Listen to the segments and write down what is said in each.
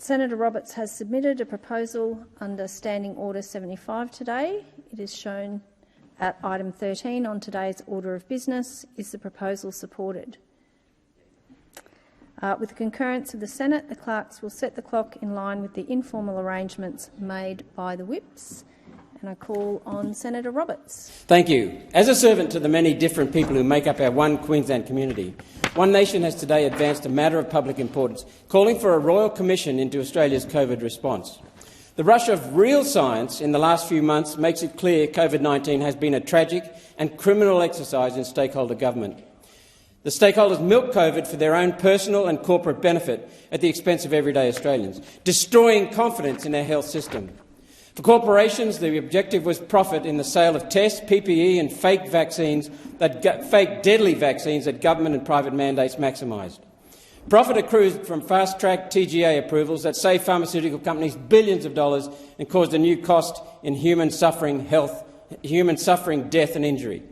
Senator Roberts has submitted a proposal under Standing Order 75 today. It is shown at item 13 on today's order of business. Is the proposal supported? With the concurrence of the Senate, the clerks will set the clock in line with the informal arrangements made by the whips. And I call on Senator Roberts. Thank you. As a servant to the many different people who make up our one Queensland community, One Nation has today advanced a matter of public importance, calling for a royal commission into Australia's COVID response. The rush of real science in the last few months makes it clear COVID-19 has been a tragic and criminal exercise in stakeholder government. The stakeholders milk COVID for their own personal and corporate benefit at the expense of everyday Australians, destroying confidence in our health system. For corporations, the objective was profit in the sale of tests, PPE and fake deadly vaccines that government and private mandates maximised. Profit accrued from fast-track TGA approvals that saved pharmaceutical companies billions of dollars and caused a new cost in human suffering, death and injury.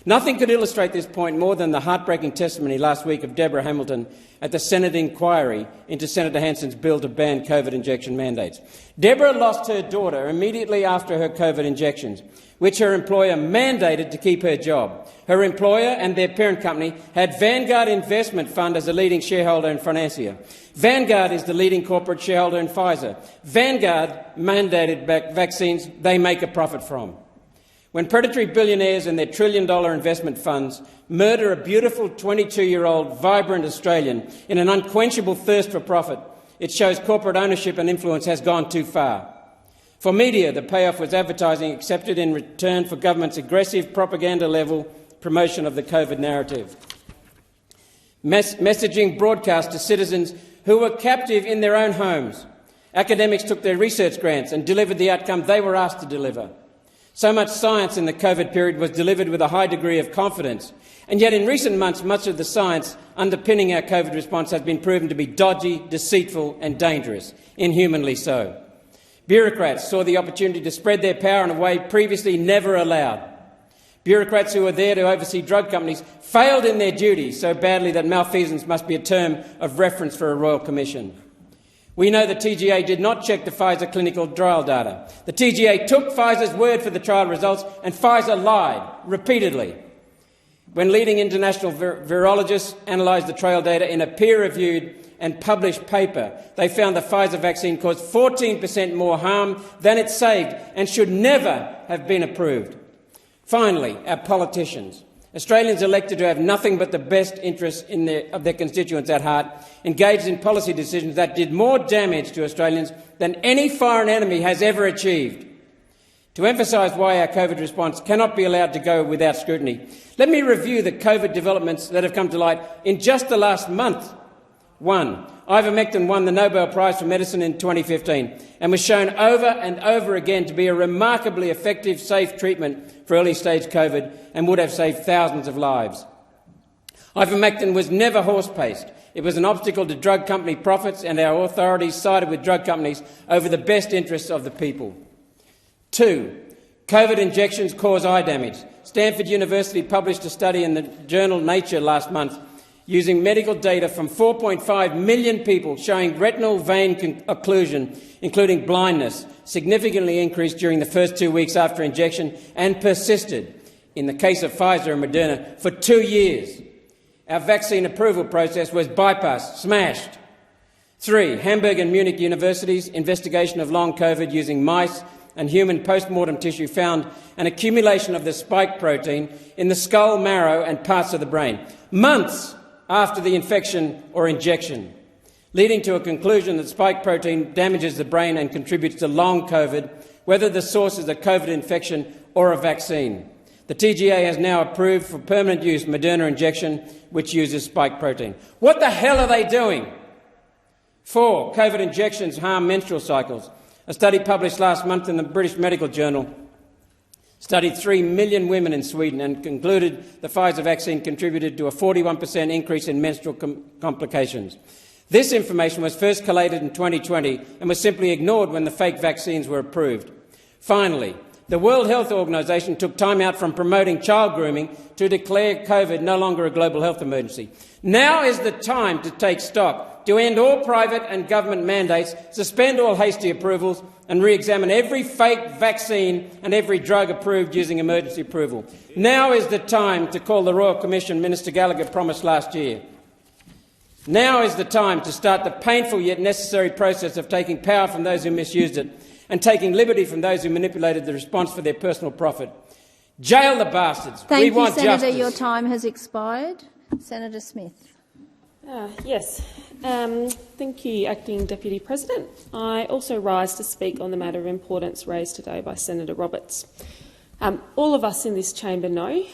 Nothing could illustrate this point more than the heartbreaking testimony last week of Deborah Hamilton at the Senate inquiry into Senator Hanson's bill to ban COVID injection mandates. Deborah lost her daughter immediately after her COVID injections, which her employer mandated to keep her job. Her employer and their parent company had Vanguard Investment Fund as a leading shareholder and financier. Vanguard is the leading corporate shareholder in Pfizer. Vanguard mandated vaccines they make a profit from. When predatory billionaires and their trillion-dollar investment funds murder a beautiful 22-year-old vibrant Australian in an unquenchable thirst for profit, it shows corporate ownership and influence has gone too far. For media, the payoff was advertising accepted in return for government's aggressive propaganda-level promotion of the COVID narrative. Messaging broadcast to citizens who were captive in their own homes. Academics took their research grants and delivered the outcome they were asked to deliver. So much science in the COVID period was delivered with a high degree of confidence, and yet in recent months much of the science underpinning our COVID response has been proven to be dodgy, deceitful and dangerous, inhumanly so. Bureaucrats saw the opportunity to spread their power in a way previously never allowed. Bureaucrats who were there to oversee drug companies failed in their duty so badly that malfeasance must be a term of reference for a royal commission. We know the TGA did not check the Pfizer clinical trial data. The TGA took Pfizer's word for the trial results, and Pfizer lied repeatedly. When leading international virologists analysed the trial data in a peer-reviewed and published paper, they found the Pfizer vaccine caused 14% more harm than it saved and should never have been approved. Finally, our politicians. Australians elected to have nothing but the best interests of their constituents at heart, engaged in policy decisions that did more damage to Australians than any foreign enemy has ever achieved. To emphasise why our COVID response cannot be allowed to go without scrutiny, let me review the COVID developments that have come to light in just the last month. 1. Ivermectin won the Nobel Prize for Medicine in 2015 and was shown over and over again to be a remarkably effective, safe treatment for early-stage COVID and would have saved thousands of lives. Ivermectin was never horse-paced. It was an obstacle to drug company profits, and our authorities sided with drug companies over the best interests of the people. 2. COVID injections cause eye damage. Stanford University published a study in the journal Nature last month using medical data from 4.5 million people showing retinal vein occlusion, including blindness, significantly increased during the first 2 weeks after injection and persisted, in the case of Pfizer and Moderna, for 2 years. Our vaccine approval process was bypassed, smashed. 3. Hamburg and Munich universities' investigation of long COVID using mice and human post-mortem tissue found an accumulation of the spike protein in the skull, marrow and parts of the brain, months after the infection or injection, leading to a conclusion that spike protein damages the brain and contributes to long COVID, whether the source is a COVID infection or a vaccine. The TGA has now approved for permanent use Moderna injection, which uses spike protein. What the hell are they doing? 4. COVID injections harm menstrual cycles. A study published last month in the British Medical Journal studied 3 million women in Sweden and concluded the Pfizer vaccine contributed to a 41% increase in menstrual complications. This information was first collated in 2020 and was simply ignored when the fake vaccines were approved. Finally, the World Health Organization took time out from promoting child grooming to declare COVID no longer a global health emergency. Now is the time to take stock. to end all private and government mandates, suspend all hasty approvals and re-examine every fake vaccine and every drug approved using emergency approval. Now is the time to call the Royal Commission Minister Gallagher promised last year. Now is the time to start the painful yet necessary process of taking power from those who misused it and taking liberty from those who manipulated the response for their personal profit. Jail the bastards. Thank we you, want Senator. justice. Your time has expired. Senator Smith. Yes. Thank you, Acting Deputy President. I also rise to speak on the matter of importance raised today by Senator Roberts. All of us in this chamber know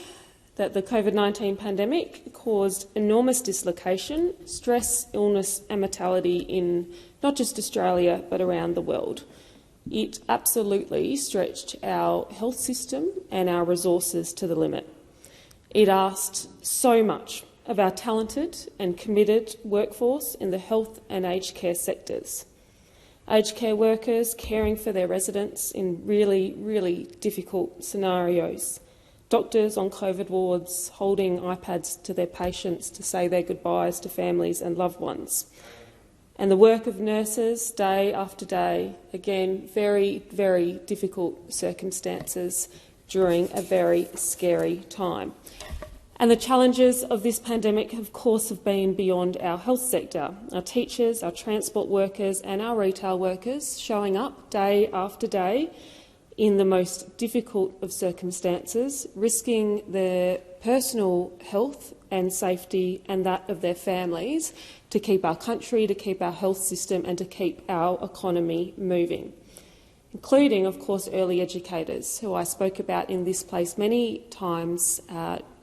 that the COVID-19 pandemic caused enormous dislocation, stress, illness and mortality in not just Australia but around the world. It absolutely stretched our health system and our resources to the limit. It asked so much of our talented and committed workforce in the health and aged care sectors. Aged care workers caring for their residents in really, really difficult scenarios. Doctors on COVID wards holding iPads to their patients to say their goodbyes to families and loved ones. And the work of nurses day after day, again, very, very difficult circumstances during a very scary time. And the challenges of this pandemic, of course, have been beyond our health sector. Our teachers, our transport workers and our retail workers showing up day after day in the most difficult of circumstances, risking their personal health and safety and that of their families to keep our country, to keep our health system and to keep our economy moving, including, of course, early educators, who I spoke about in this place many times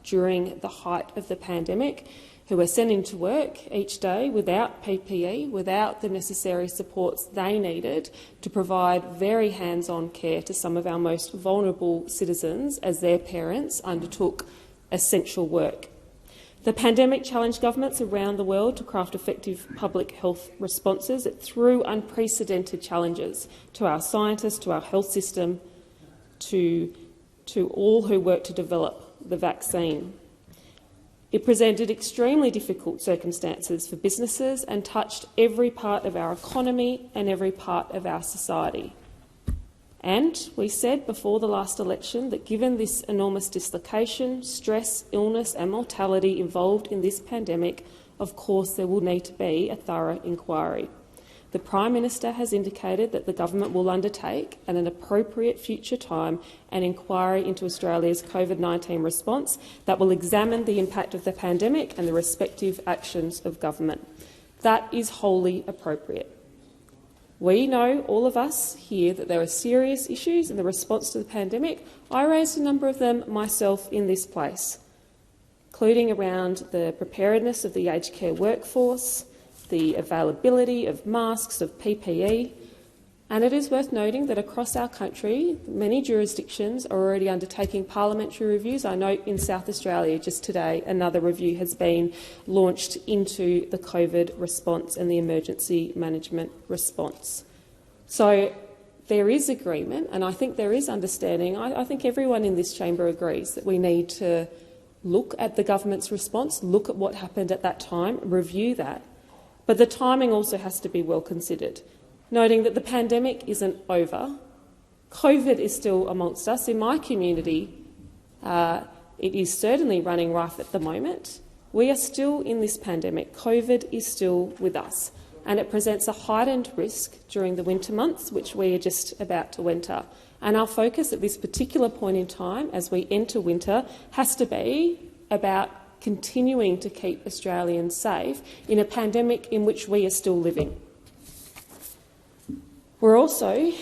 during the height of the pandemic, who were sent into work each day without PPE, without the necessary supports they needed to provide very hands-on care to some of our most vulnerable citizens as their parents undertook essential work. The pandemic challenged governments around the world to craft effective public health responses. It threw unprecedented challenges to our scientists, to our health system, to all who worked to develop the vaccine. It presented extremely difficult circumstances for businesses and touched every part of our economy and every part of our society. And we said before the last election that given this enormous dislocation, stress, illness and mortality involved in this pandemic, of course there will need to be a thorough inquiry. The Prime Minister has indicated that the government will undertake, at an appropriate future time, an inquiry into Australia's COVID-19 response that will examine the impact of the pandemic and the respective actions of government. That is wholly appropriate. We know, all of us here, that there are serious issues in the response to the pandemic. I raised a number of them myself in this place, including around the preparedness of the aged care workforce, the availability of masks, of PPE, and it is worth noting that across our country, many jurisdictions are already undertaking parliamentary reviews. I note in South Australia just today another review has been launched into the COVID response and the emergency management response. So there is agreement, and I think there is understanding. I think everyone in this chamber agrees that we need to look at the government's response, look at what happened at that time, review that. But the timing also has to be well considered, noting that the pandemic isn't over. COVID is still amongst us. In my community, it is certainly running rife at the moment. We are still in this pandemic. COVID is still with us, and it presents a heightened risk during the winter months, which we are just about to enter. And our focus at this particular point in time, as we enter winter, has to be about continuing to keep Australians safe in a pandemic in which we are still living. We're also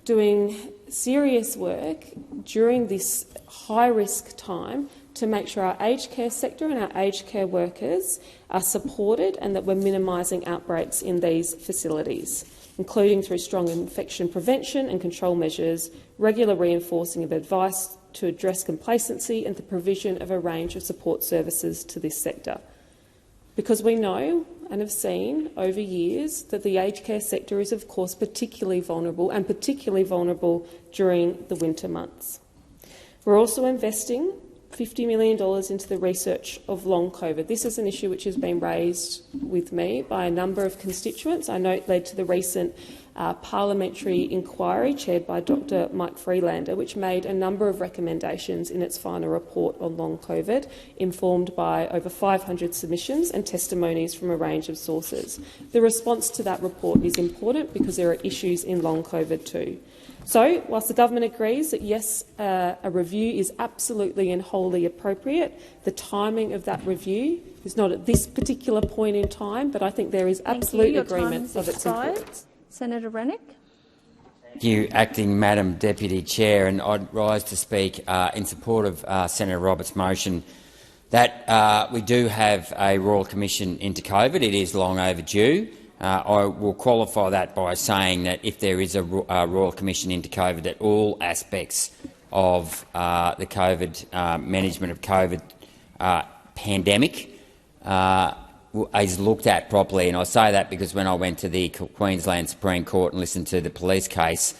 doing serious work during this high-risk time to make sure our aged care sector and our aged care workers are supported and that we're minimising outbreaks in these facilities, including through strong infection prevention and control measures, regular reinforcing of advice to address complacency and the provision of a range of support services to this sector. Because we know and have seen over years that the aged care sector is, of course, particularly vulnerable, and particularly vulnerable during the winter months. We're also investing $50 million into the research of long COVID. This is an issue which has been raised with me by a number of constituents. I note led to the recent parliamentary inquiry chaired by Dr Mike Freelander, which made a number of recommendations in its final report on long COVID, informed by over 500 submissions and testimonies from a range of sources. The response to that report is important because there are issues in long COVID too. So, whilst the government agrees that yes, a review is absolutely and wholly appropriate, the timing of that review is not at this particular point in time, but I think there is absolute agreement of its importance. Senator Rennick. Thank you, Acting Madam Deputy Chair, and I'd rise to speak in support of Senator Roberts' motion that we do have a Royal Commission into COVID. It is long overdue. I will qualify that by saying that if there is a Royal Commission into COVID, that all aspects of the COVID management of COVID pandemic is looked at properly. And I say that because when I went to the Queensland Supreme Court and listened to the police case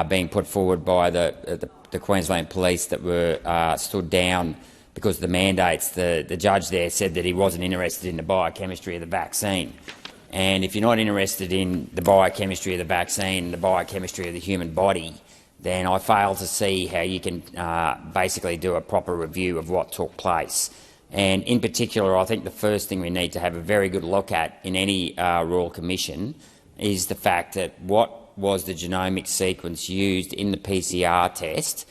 being put forward by the Queensland Police that were stood down because of the mandates, the judge there said that he wasn't interested in the biochemistry of the vaccine. And if you're not interested in the biochemistry of the vaccine, the biochemistry of the human body, then I fail to see how you can basically do a proper review of what took place. And in particular, I think the first thing we need to have a very good look at in any Royal Commission is the fact that what was the genomic sequence used in the PCR test,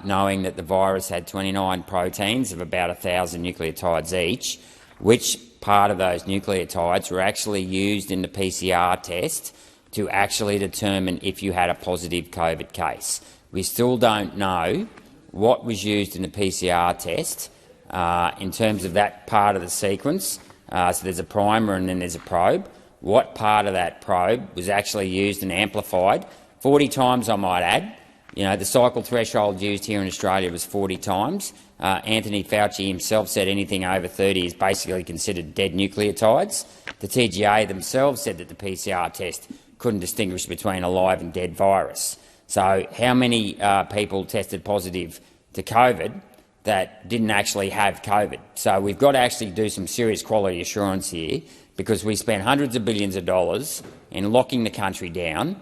knowing that the virus had 29 proteins of about 1,000 nucleotides each, which part of those nucleotides were actually used in the PCR test to actually determine if you had a positive COVID case. We still don't know what was used in the PCR test in terms of that part of the sequence. So there's a primer and then there's a probe. What part of that probe was actually used and amplified? 40 times, I might add. You know, the cycle threshold used here in Australia was 40 times. Anthony Fauci himself said anything over 30 is basically considered dead nucleotides. The TGA themselves said that the PCR test couldn't distinguish between a live and dead virus. So how many people tested positive to COVID that didn't actually have COVID? So we've got to actually do some serious quality assurance here, because we spent hundreds of billions of dollars in locking the country down.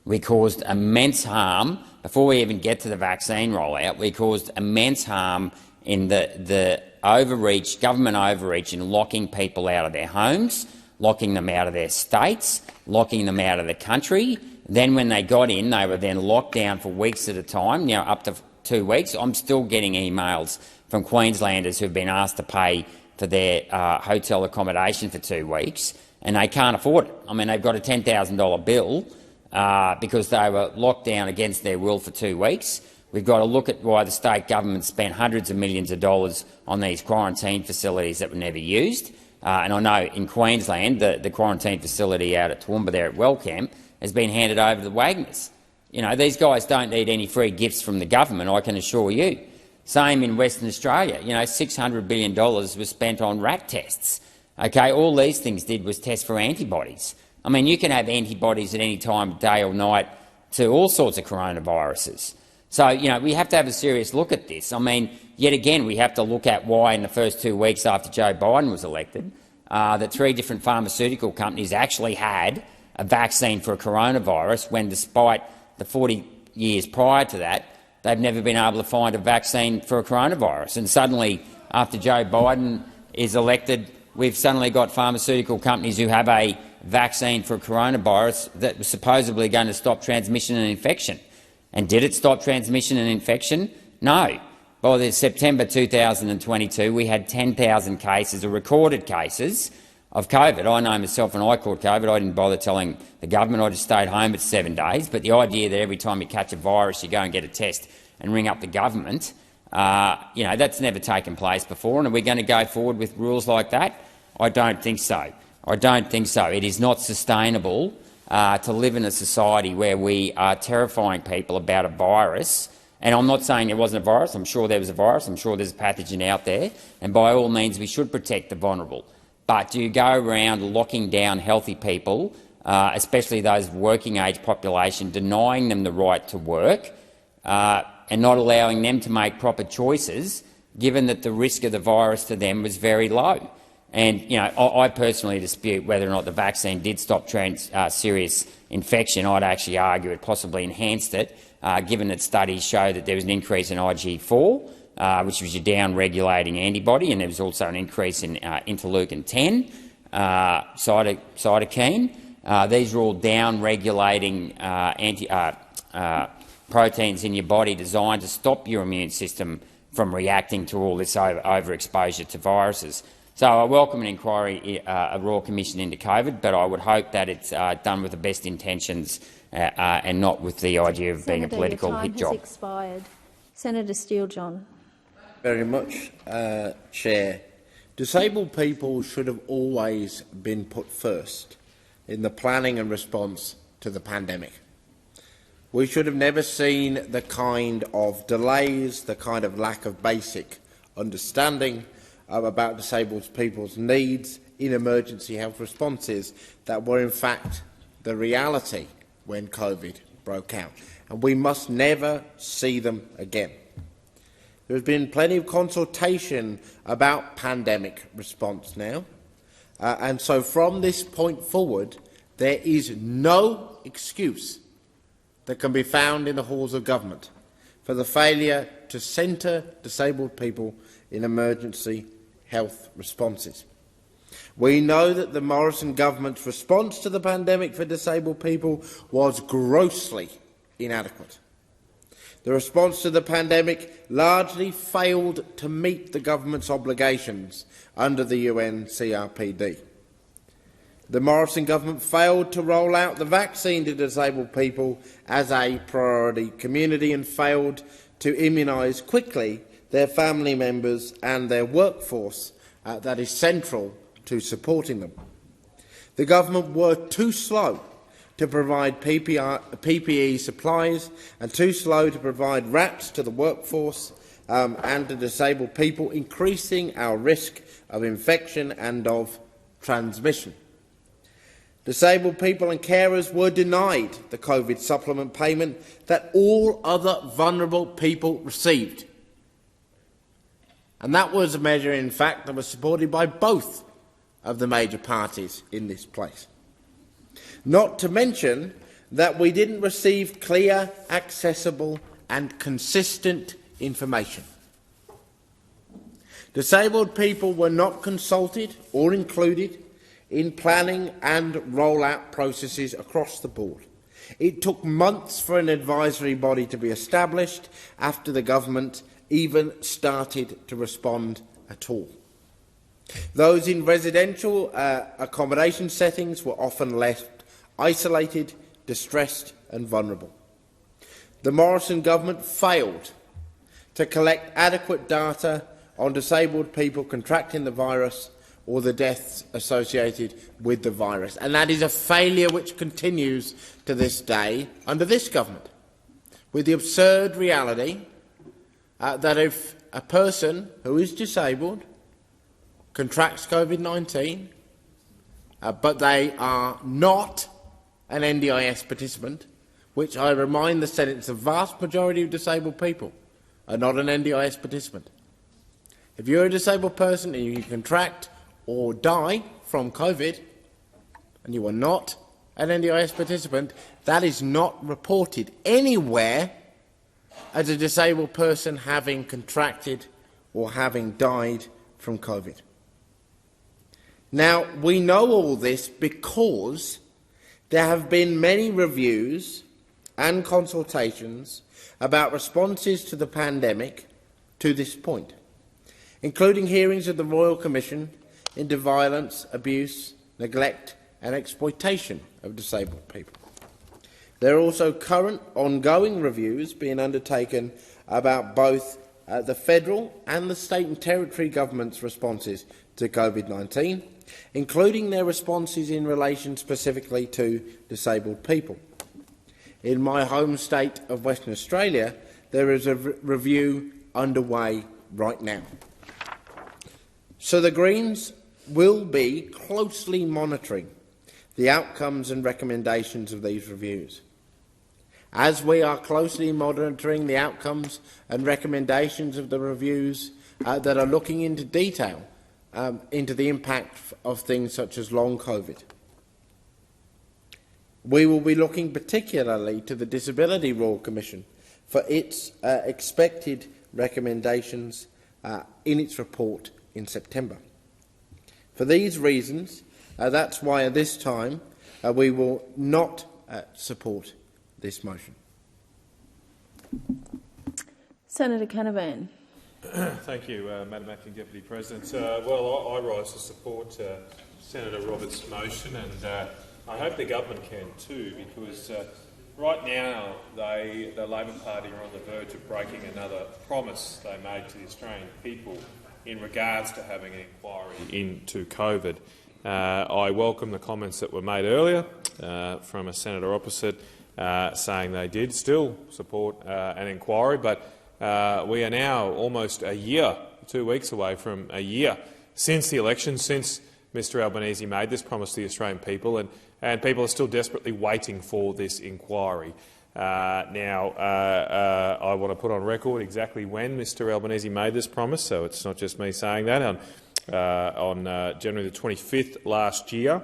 We caused immense harm before we even get to the vaccine rollout. We caused immense harm in the overreach, government overreach, in locking people out of their homes, locking them out of their states, locking them out of the country. Then when they got in, they were then locked down for weeks at a time, you know, up to 2 weeks. I'm still getting emails from Queenslanders who've been asked to pay for their hotel accommodation for 2 weeks, and they can't afford it. I mean, they've got a $10,000 bill because they were locked down against their will for 2 weeks. We've got to look at why the state government spent hundreds of millions of dollars on these quarantine facilities that were never used. And I know in Queensland the quarantine facility out at Toowoomba there at Wellcamp has been handed over to the Wagners. You know, these guys don't need any free gifts from the government, I can assure you. Same in Western Australia. You know, $600 billion was spent on rat tests. Okay, all these things did was test for antibodies. I mean, you can have antibodies at any time of day or night to all sorts of coronaviruses. So, you know, we have to have a serious look at this. I mean, yet again, we have to look at why in the first 2 weeks after Joe Biden was elected, that 3 different pharmaceutical companies actually had a vaccine for a coronavirus when, despite the 40 years prior to that, they've never been able to find a vaccine for a coronavirus. And suddenly, after Joe Biden is elected, we've suddenly got pharmaceutical companies who have a vaccine for a coronavirus that was supposedly going to stop transmission and infection. And did it stop transmission and infection? No. By the September 2022, we had 10,000 cases, or recorded cases, of COVID. I know myself when I caught COVID, I didn't bother telling the government. I just stayed home for 7 days. But the idea that every time you catch a virus you go and get a test and ring up the government, you know, that's never taken place before. And are we going to go forward with rules like that? I don't think so. I don't think so. It is not sustainable to live in a society where we are terrifying people about a virus. And I'm not saying there wasn't a virus. I'm sure there was a virus. I'm sure there's a pathogen out there. And by all means, we should protect the vulnerable. But do you go around locking down healthy people, especially those working-age population, denying them the right to work? and not allowing them to make proper choices, given that the risk of the virus to them was very low. And I personally dispute whether or not the vaccine did stop serious infection. I'd actually argue it possibly enhanced it, given that studies show that there was an increase in IgG4, which was your down-regulating antibody, and there was also an increase in interleukin-10, cytokine. These are all down-regulating proteins in your body designed to stop your immune system from reacting to all this overexposure to viruses. So I welcome an inquiry, a Royal Commission into COVID, but I would hope that it's done with the best intentions and not with the idea of being a political hit job. Senator, your time has expired. Senator Steele-John. Very much, Chair. Disabled people should have always been put first in the planning and response to the pandemic. We should have never seen the kind of delays, the kind of lack of basic understanding about disabled people's needs in emergency health responses that were in fact the reality when COVID broke out. And we must never see them again. There has been plenty of consultation about pandemic response now, and so from this point forward, there is no excuse that can be found in the halls of government for the failure to centre disabled people in emergency health responses. We know that the Morrison government's response to the pandemic for disabled people was grossly inadequate. The response to the pandemic largely failed to meet the government's obligations under the UN CRPD. The Morrison government failed to roll out the vaccine to disabled people as a priority community and failed to immunise quickly their family members and their workforce that is central to supporting them. The government were too slow to provide PPE supplies and too slow to provide wraps to the workforce and to disabled people, increasing our risk of infection and of transmission. Disabled people and carers were denied the COVID supplement payment that all other vulnerable people received. And that was a measure, in fact, that was supported by both of the major parties in this place. Not to mention that we didn't receive clear, accessible and consistent information. Disabled people were not consulted or included in planning and rollout processes across the board. It took months for an advisory body to be established after the government even started to respond at all. Those in residential accommodation settings were often left isolated, distressed and vulnerable. The Morrison government failed to collect adequate data on disabled people contracting the virus or the deaths associated with the virus. And that is a failure which continues to this day under this government, with the absurd reality that if a person who is disabled contracts COVID-19, but they are not an NDIS participant, which I remind the Senate is the vast majority of disabled people are not an NDIS participant. If you're a disabled person and you contract or die from COVID and you are not an NDIS participant, that is not reported anywhere as a disabled person having contracted or having died from COVID. Now, we know all this because there have been many reviews and consultations about responses to the pandemic to this point, including hearings of the Royal Commission into Violence, Abuse, Neglect and Exploitation of Disabled People. There are also current ongoing reviews being undertaken about both the federal and the state and territory governments' responses to COVID-19, including their responses in relation specifically to disabled people. In my home state of Western Australia, there is a review underway right now. So the Greens will be closely monitoring the outcomes and recommendations of these reviews. As we are closely monitoring the outcomes and recommendations of the reviews that are looking into detail into the impact of things such as long COVID. We will be looking particularly to the Disability Royal Commission for its expected recommendations in its report in September. For these reasons, that's why at this time we will not support this motion. Senator Caravan. Thank you, Madam Acting Deputy President. Well, I rise to support Senator Roberts' motion, and I hope the government can too, because right now the Labor Party are on the verge of breaking another promise they made to the Australian people in regards to having an inquiry into COVID. I welcome the comments that were made earlier from a senator opposite saying they did still support an inquiry, but we are now almost a year, 2 weeks away from a year since the election, since Mr Albanese made this promise to the Australian people, and people are still desperately waiting for this inquiry. Now, I want to put on record exactly when Mr Albanese made this promise, so it's not just me saying that. On January the 25th last year,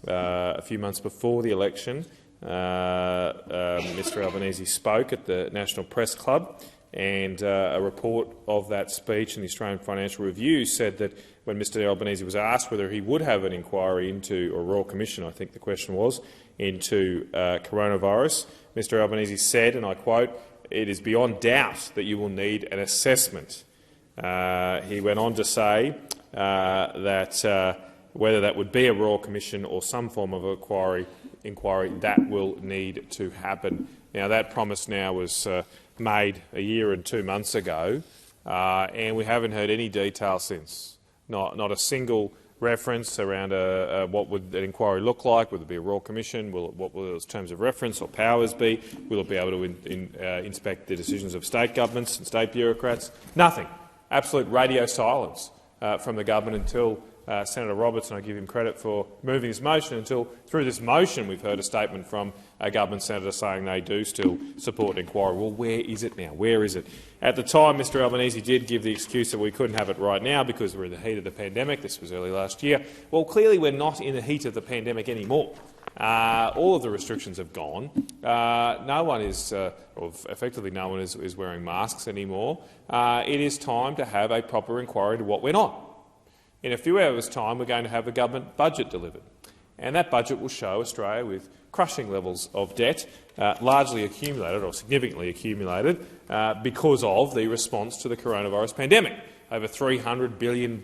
a few months before the election, Mr Albanese spoke at the National Press Club, and a report of that speech in the Australian Financial Review said that when Mr Albanese was asked whether he would have an inquiry into, or Royal Commission, I think the question was, into coronavirus, Mr Albanese said, and I quote, "It is beyond doubt that you will need an assessment." He went on to say that whether that would be a Royal Commission or some form of inquiry, that will need to happen. Now, that promise now was made a year and 2 months ago, and we haven't heard any detail since. Not a single reference around what would an inquiry look like. Would it be a Royal Commission? What will its terms of reference or powers be? Will it be able to inspect the decisions of state governments and state bureaucrats? Nothing. Absolute radio silence from the government until Senator Roberts, and I give him credit for moving this motion, until through this motion we've heard a statement from a government senator saying they do still support an inquiry. Well, where is it now? Where is it? At the time, Mr Albanese did give the excuse that we couldn't have it right now because we're in the heat of the pandemic. This was early last year. Well, clearly we're not in the heat of the pandemic anymore. All of the restrictions have gone. No one is, or effectively no one is wearing masks anymore. It is time to have a proper inquiry into what went on. In a few hours' time, we're going to have the government budget delivered, and that budget will show Australia with crushing levels of debt, largely accumulated or significantly accumulated because of the response to the coronavirus pandemic. Over $300 billion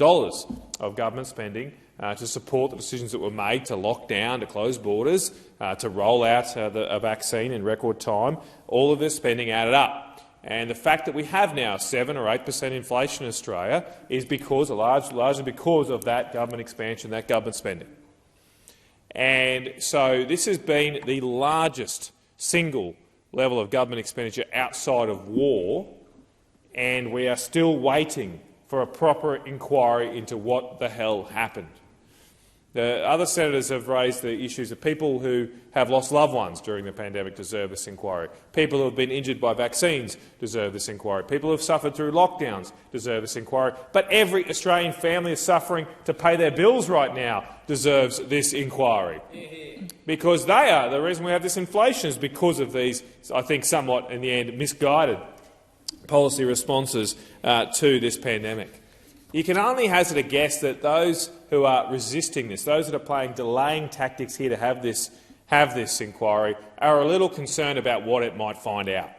of government spending to support the decisions that were made to lock down, to close borders, to roll out a vaccine in record time. All of this spending added up. And the fact that we have now 7 or 8% inflation in Australia is largely because of that government expansion, that government spending. And so this has been the largest single level of government expenditure outside of war, and we are still waiting for a proper inquiry into what the hell happened. The other senators have raised the issues of people who have lost loved ones during the pandemic deserve this inquiry. People who have been injured by vaccines deserve this inquiry. People who have suffered through lockdowns deserve this inquiry. But every Australian family is suffering to pay their bills right now deserves this inquiry. Because they are. The reason we have this inflation is because of these, I think, somewhat, in the end, misguided policy responses to this pandemic. You can only hazard a guess that those who are resisting this, those that are playing delaying tactics here to have this inquiry, are a little concerned about what it might find out.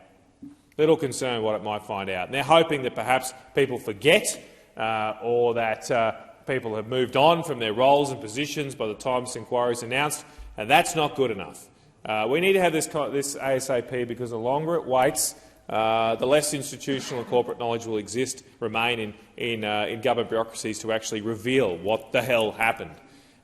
And they're hoping that perhaps people forget or that people have moved on from their roles and positions by the time this inquiry is announced, and that's not good enough. We need to have this ASAP because the longer it waits, the less institutional and corporate knowledge will remain in government bureaucracies to actually reveal what the hell happened.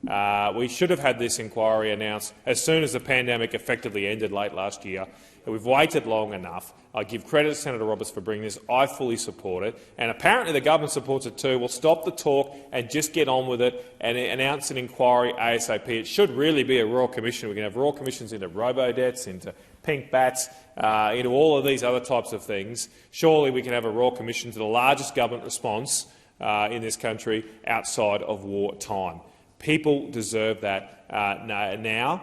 We should have had this inquiry announced as soon as the pandemic effectively ended late last year. We've waited long enough. I give credit to Senator Roberts for bringing this. I fully support it, and apparently the government supports it too. We'll stop the talk and just get on with it and announce an inquiry ASAP. It should really be a royal commission. We can have royal commissions into robo-debts, into pink bats, into all of these other types of things. Surely we can have a royal commission to the largest government response in this country outside of wartime. People deserve that now.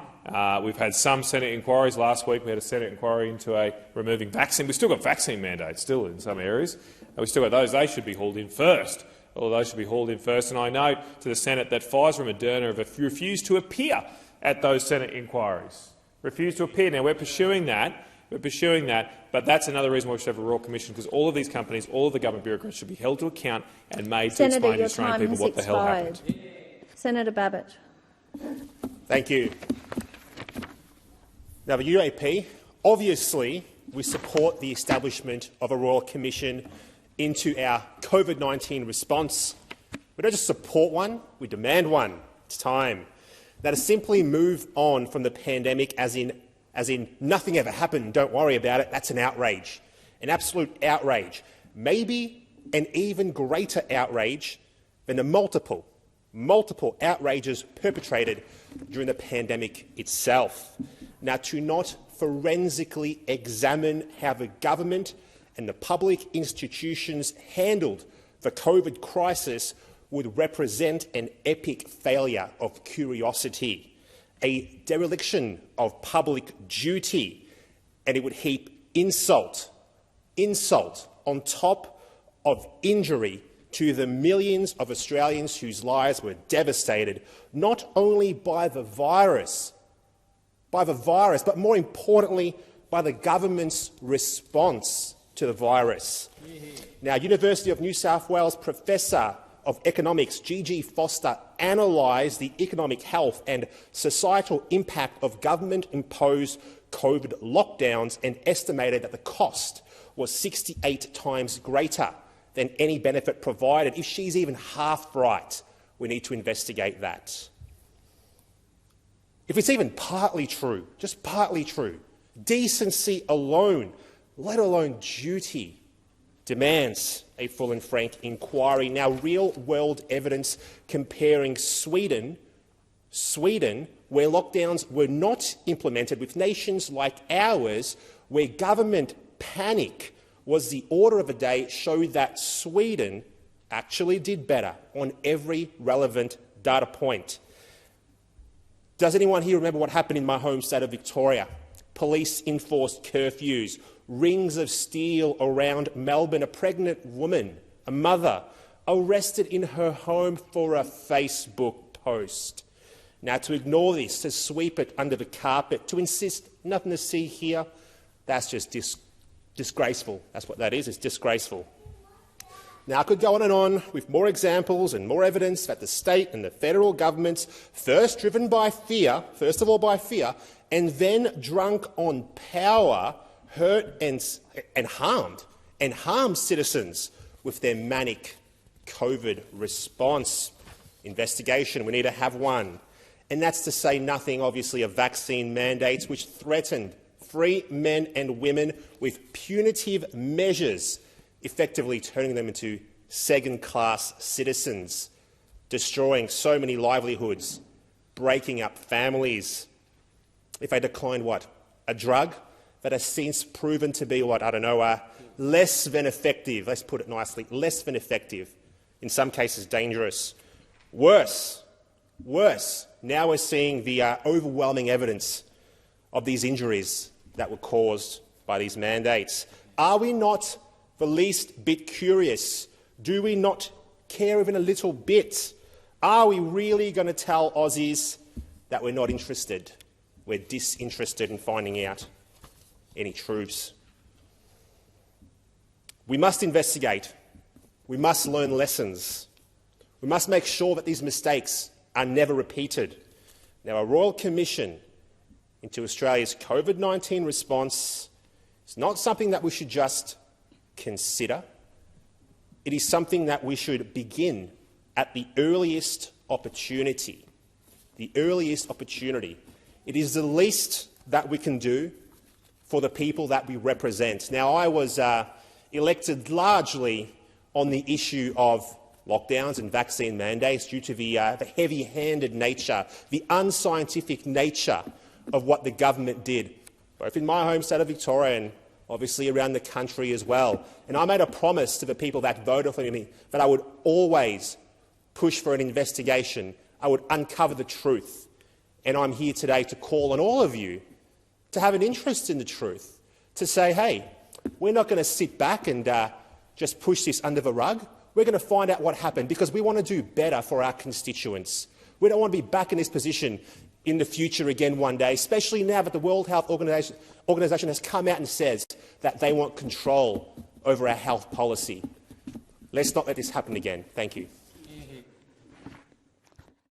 We've had some Senate inquiries. Last week we had a Senate inquiry into removing vaccine. We've still got vaccine mandates still in some areas. We've still got those. They should be hauled in first. All those should be hauled in first. And I note to the Senate that Pfizer and Moderna have refused to appear at those Senate inquiries. Refused to appear. Now we're pursuing that. But that's another reason why we should have a royal commission, because all of these companies, all of the government bureaucrats should be held to account and made to explain to Australian people what the hell happened. Senator Babet. Thank you. Now, the UAP, obviously, we support the establishment of a royal commission into our COVID-19 response. We don't just support one, we demand one. It's time. Now, to simply move on from the pandemic as in nothing ever happened, don't worry about it, that's an outrage, an absolute outrage. Maybe an even greater outrage than the multiple outrages perpetrated during the pandemic itself. Now, to not forensically examine how the government and the public institutions handled the COVID crisis would represent an epic failure of curiosity, a dereliction of public duty, and it would heap insult on top of injury to the millions of Australians whose lives were devastated, not only by the virus, but more importantly, by the government's response to the virus. Now, University of New South Wales Professor of Economics G.G. Foster analysed the economic health and societal impact of government-imposed COVID lockdowns and estimated that the cost was 68 times greater than any benefit provided. If she's even half right, we need to investigate that. If it's even partly true, just partly true, decency alone, let alone duty, demands a full and frank inquiry. Now, real-world evidence comparing Sweden, where lockdowns were not implemented, with nations like ours, where government panic was the order of the day, showed that Sweden actually did better on every relevant data point. Does anyone here remember what happened in my home state of Victoria? Police enforced curfews, rings of steel around Melbourne, a pregnant woman, a mother, arrested in her home for a Facebook post. Now, to ignore this, to sweep it under the carpet, to insist nothing to see here, that's just disgraceful. That's what that is, it's disgraceful. Now, I could go on with more examples and more evidence that the state and the federal governments, first driven by fear, first of all by fear, and then drunk on power, hurt and harmed citizens with their manic COVID response. Investigation, we need to have one. And that's to say nothing, obviously, of vaccine mandates which threatened free men and women with punitive measures, effectively turning them into second-class citizens, destroying so many livelihoods, breaking up families. If they declined what? A drug that has since proven to be what? I don't know, less than effective. Let's put it nicely, less than effective. In some cases, dangerous. Worse. Now we're seeing the overwhelming evidence of these injuries that were caused by these mandates. Are we not the least bit curious? Do we not care even a little bit? Are we really going to tell Aussies that we're not interested? We're disinterested in finding out any truths. We must investigate. We must learn lessons. We must make sure that these mistakes are never repeated. Now, a royal commission into Australia's COVID-19 response is not something that we should just consider. It is something that we should begin at the earliest opportunity. the earliest opportunity. It is the least that we can do for the people that we represent. Now, I was elected largely on the issue of lockdowns and vaccine mandates due to the heavy-handed nature, the unscientific nature of what the government did, both in my home state of Victoria and obviously around the country as well. And I made a promise to the people that voted for me that I would always push for an investigation. I would uncover the truth. And I'm here today to call on all of you to have an interest in the truth, to say, hey, we're not going to sit back and just push this under the rug. We're going to find out what happened because we want to do better for our constituents. We don't want to be back in this position in the future again one day, especially now that the World Health Organization has come out and says that they want control over our health policy. Let's not let this happen again. Thank you.